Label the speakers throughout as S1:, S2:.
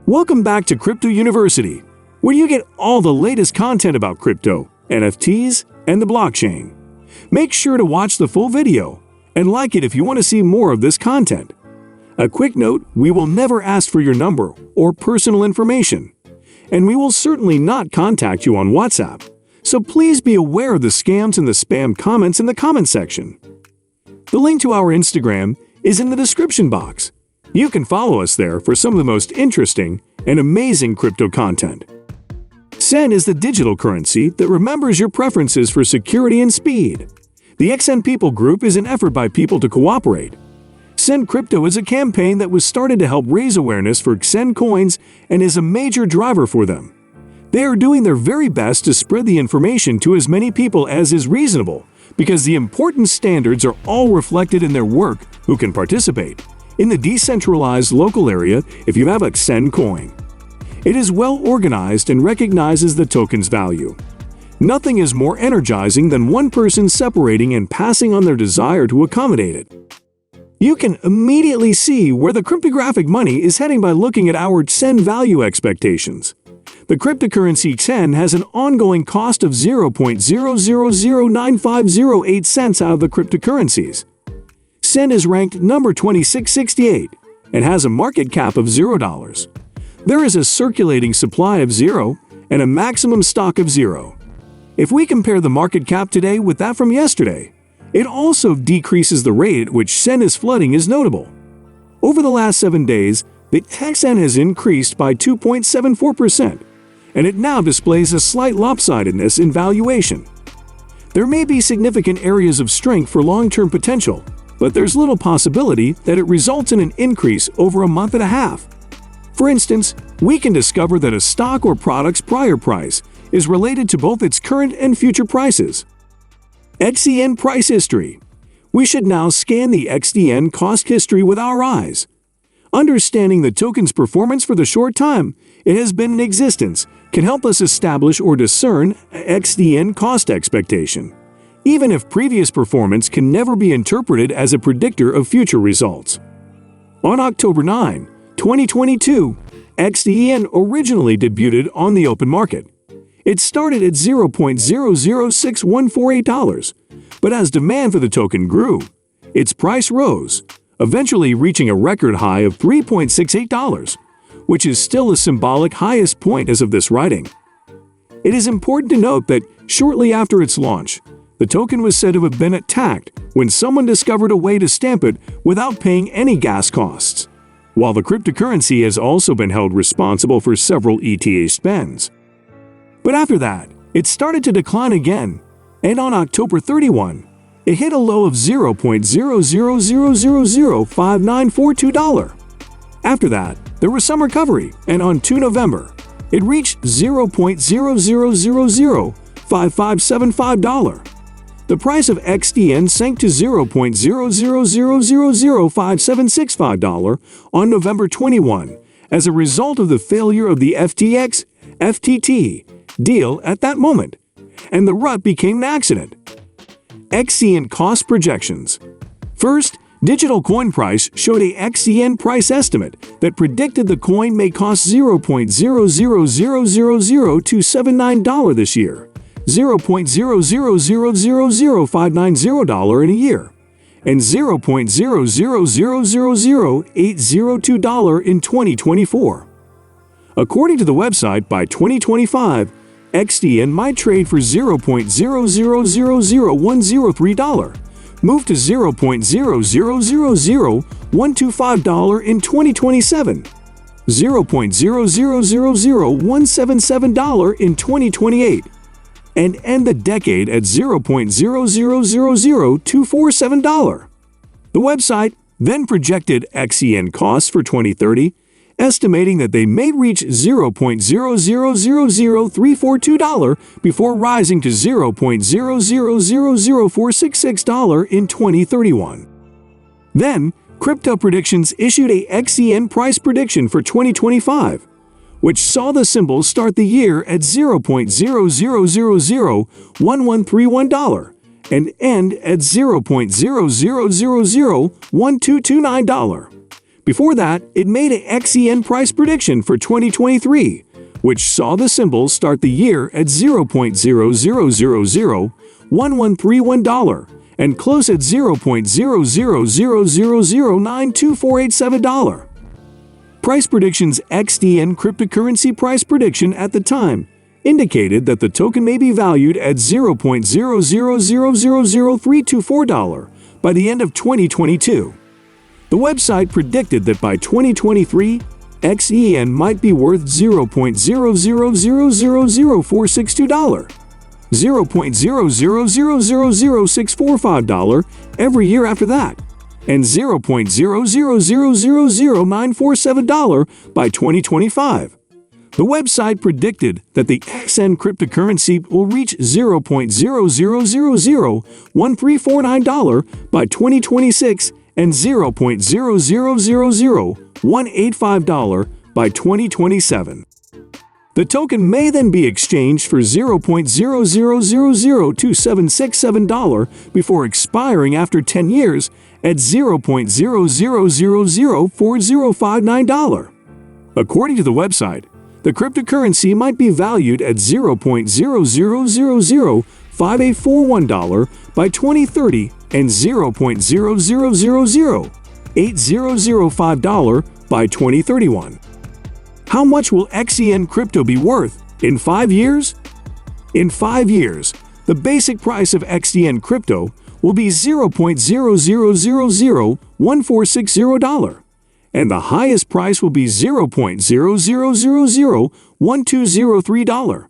S1: Welcome back to Crypto University, where you get all the latest content about crypto, NFTs, and the blockchain. Make sure to watch the full video and like it if you want to see more of this content. A quick note, we will never ask for your number or personal information, and we will certainly not contact you on WhatsApp, so please be aware of the scams and the spam comments in the comment section. The link to our Instagram is in the description box. You can follow us there for some of the most interesting and amazing crypto content. XEN is the digital currency that remembers your preferences for security and speed. The XEN People Group is an effort by people to cooperate. XEN Crypto is a campaign that was started to help raise awareness for XEN coins and is a major driver for them. They are doing their very best to spread the information to as many people as is reasonable, because the important standards are all reflected in their work who can participate in the decentralized local area if you have a XEN coin. It is well organized and recognizes the token's value. Nothing is more energizing than one person separating and passing on their desire to accommodate it. You can immediately see where the cryptographic money is heading by looking at our XEN value expectations. The cryptocurrency XEN has an ongoing cost of 0.000950 cents out of the cryptocurrencies. XEN is ranked number 2668 and has a market cap of $0. There is a circulating supply of 0 and a maximum stock of 0. If we compare the market cap today with that from yesterday, it also decreases the rate at which XEN is flooding is notable. Over the last 7 days, the XEN has increased by 2.74%, and it now displays a slight lopsidedness in valuation. There may be significant areas of strength for long-term potential, but there's little possibility that it results in an increase over a month and a half. For instance, we can discover that a stock or product's prior price is related to both its current and future prices. XEN Price History. We should now scan the XEN cost history with our eyes. Understanding the token's performance for the short time it has been in existence can help us establish or discern XEN cost expectation, even if previous performance can never be interpreted as a predictor of future results. On October 9, 2022, XEN originally debuted on the open market. It started at $0.006148, but as demand for the token grew, its price rose, eventually reaching a record high of $3.68, which is still a symbolic highest point as of this writing. It is important to note that shortly after its launch, the token was said to have been attacked when someone discovered a way to stamp it without paying any gas costs, while the cryptocurrency has also been held responsible for several ETA spends. But after that, it started to decline again, and on October 31, it hit a low of $0.00005942. After that, there was some recovery, and on 2 November, it reached $0.00005575. The price of XEN sank to $0.00005765 on November 21 as a result of the failure of the FTX-FTT deal at that moment, and the rut became an accident. XEN cost projections. First, Digital Coin Price showed a XEN price estimate that predicted the coin may cost $0.00000279 this year, $0.00000590 in a year, and $0.00000802 in 2024. According to the website, by 2025, XEN might trade for $0.00000103, move to $0.00000125 in 2027, $0.00000177 in 2028, and end the decade at $0.00000247. The website then projected XEN costs for 2030, estimating that they may reach $0.00000342 before rising to $0.00000466 in 2031. Then, Crypto Predictions issued a XEN price prediction for 2025, which saw the symbol start the year at $0.00001131 and end at $0.00001229. Before that, it made an XEN price prediction for 2023, which saw the symbols start the year at $0.00001131 and close at $0.0000092487. Price prediction's XEN cryptocurrency price prediction at the time indicated that the token may be valued at $0.00000324 by the end of 2022. The website predicted that by 2023, XEN might be worth $0.00000462, $0.00000645 every year after that, and $0.00000947 by 2025. The website predicted that the XEN cryptocurrency will reach $0.00001349 by 2026 and $0.00000185 by 2027. The token may then be exchanged for $0.00002767 before expiring after 10 years at $0.00004059. According to the website, the cryptocurrency might be valued at $0.00005841 by 2030 and $0.00008005 by 2031. How much will XEN Crypto be worth in 5 years? In 5 years, the basic price of XEN Crypto will be $0.00001460, and the highest price will be $0.00001203.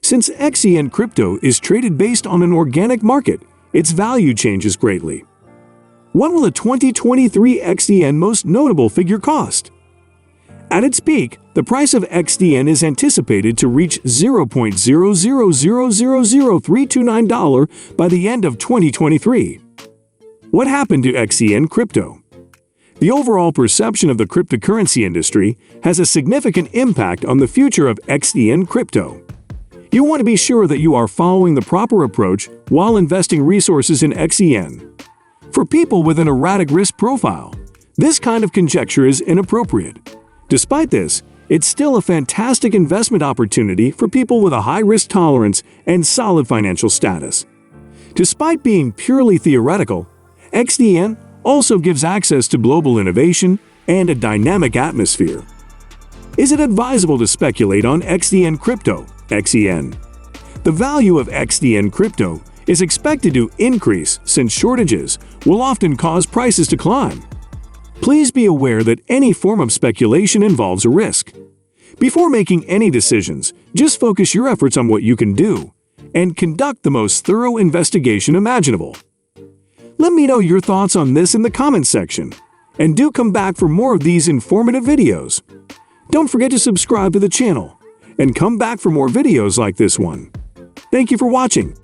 S1: Since XEN Crypto is traded based on an organic market, its value changes greatly. What will the 2023 XEN most notable figure cost? At its peak, the price of XEN is anticipated to reach $0.00000329 by the end of 2023. What happened to XEN Crypto? The overall perception of the cryptocurrency industry has a significant impact on the future of XEN Crypto. You want to be sure that you are following the proper approach while investing resources in XEN. For people with an erratic risk profile, this kind of conjecture is inappropriate. Despite this, it's still a fantastic investment opportunity for people with a high risk tolerance and solid financial status. Despite being purely theoretical, XEN also gives access to global innovation and a dynamic atmosphere. Is it advisable to speculate on XEN Crypto, XEN? The value of XEN Crypto is expected to increase since shortages will often cause prices to climb. Please be aware that any form of speculation involves a risk. Before making any decisions, just focus your efforts on what you can do and conduct the most thorough investigation imaginable. Let me know your thoughts on this in the comments section, and do come back for more of these informative videos. Don't forget to subscribe to the channel, and come back for more videos like this one. Thank you for watching.